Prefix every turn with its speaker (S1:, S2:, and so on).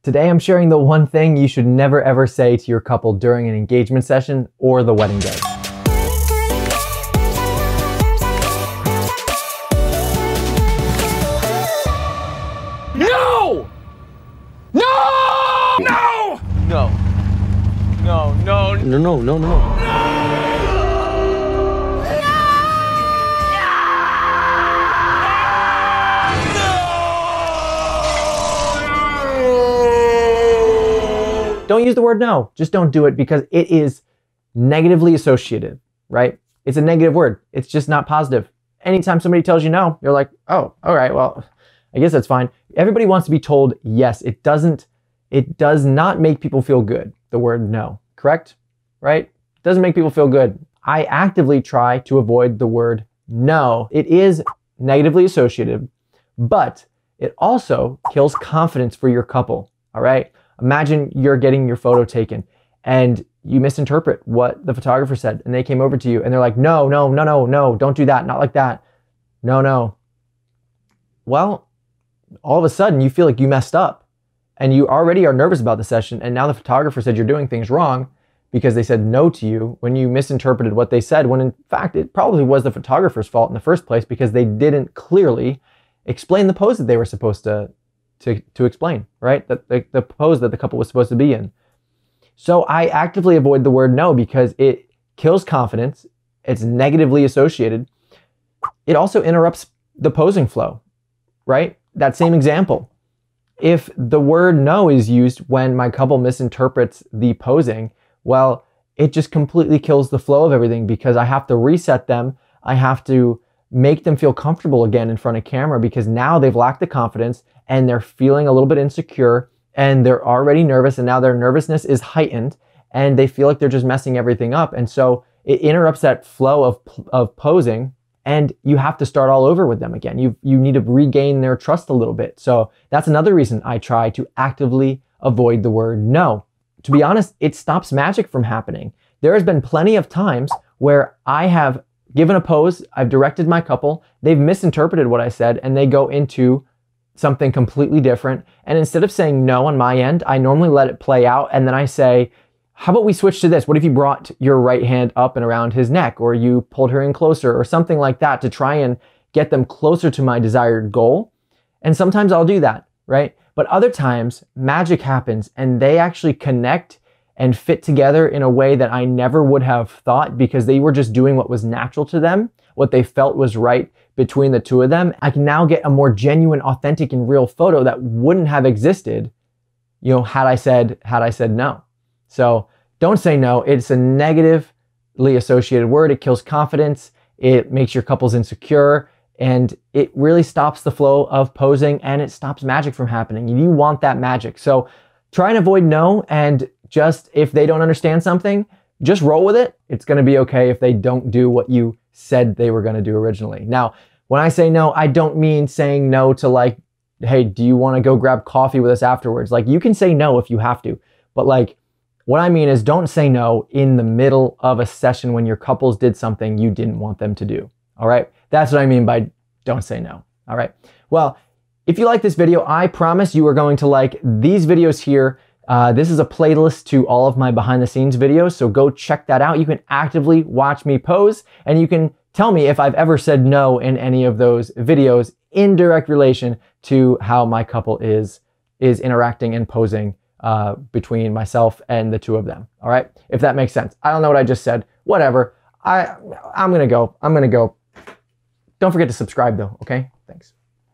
S1: Today I'm sharing the one thing you should never ever say to your couple during an engagement session or the wedding day.
S2: No! No! No! No. No, no.
S3: No, no, no, no.
S1: Don't use the word no. Just don't do it because it is negatively associated, right? It's a negative word. It's just not positive. Anytime somebody tells you no, you're like, oh, all right, well, I guess that's fine. Everybody wants to be told yes. It does not make people feel good, the word no, correct? Right? It doesn't make people feel good. I actively try to avoid the word no. It is negatively associated, but it also kills confidence for your couple, all right? Imagine you're getting your photo taken and you misinterpret what the photographer said and they came over to you and they're like, no, no, no, no, no, don't do that, not like that. No, no. Well, all of a sudden you feel like you messed up and you already are nervous about the session, and now the photographer said you're doing things wrong because they said no to you when you misinterpreted what they said, when in fact it probably was the photographer's fault in the first place because they didn't clearly explain the pose that they were supposed to explain, right? The pose that the couple was supposed to be in. So I actively avoid the word no because it kills confidence. It's negatively associated. It also interrupts the posing flow, right? That same example. If the word no is used when my couple misinterprets the posing, well, it just completely kills the flow of everything because I have to reset them. I have to make them feel comfortable again in front of camera because now they've lacked the confidence and they're feeling a little bit insecure and they're already nervous, and now their nervousness is heightened and they feel like they're just messing everything up. And so it interrupts that flow of posing, and you have to start all over with them again. You need to regain their trust a little bit. So that's another reason I try to actively avoid the word no. To be honest, it stops magic from happening. There has been plenty of times where I have given a pose, I've directed my couple, they've misinterpreted what I said, and they go into something completely different. And instead of saying no on my end, I normally let it play out. And then I say, how about we switch to this? What if you brought your right hand up and around his neck, or you pulled her in closer, or something like that, to try and get them closer to my desired goal? And sometimes I'll do that, right? But other times magic happens and they actually connect and fit together in a way that I never would have thought, because they were just doing what was natural to them, what they felt was right between the two of them. I can now get a more genuine, authentic, and real photo that wouldn't have existed, had I said no. So don't say no. It's a negatively associated word. It kills confidence. It makes your couples insecure, and it really stops the flow of posing, and it stops magic from happening. You want that magic. So try and avoid no, and just, if they don't understand something, just roll with it. It's going to be okay if they don't do what you said they were going to do originally. Now, when I say no, I don't mean saying no to like, hey, do you want to go grab coffee with us afterwards? Like, you can say no if you have to, but like, what I mean is, don't say no in the middle of a session when your couples did something you didn't want them to do. All right. That's what I mean by don't say no. All right. Well, if you like this video, I promise you are going to like these videos here. This is a playlist to all of my behind the scenes videos, so go check that out. You can actively watch me pose, and you can tell me if I've ever said no in any of those videos in direct relation to how my couple is interacting and posing between myself and the two of them. All right, if that makes sense. I don't know what I just said. Whatever. I'm gonna go. Don't forget to subscribe though. Okay. Thanks.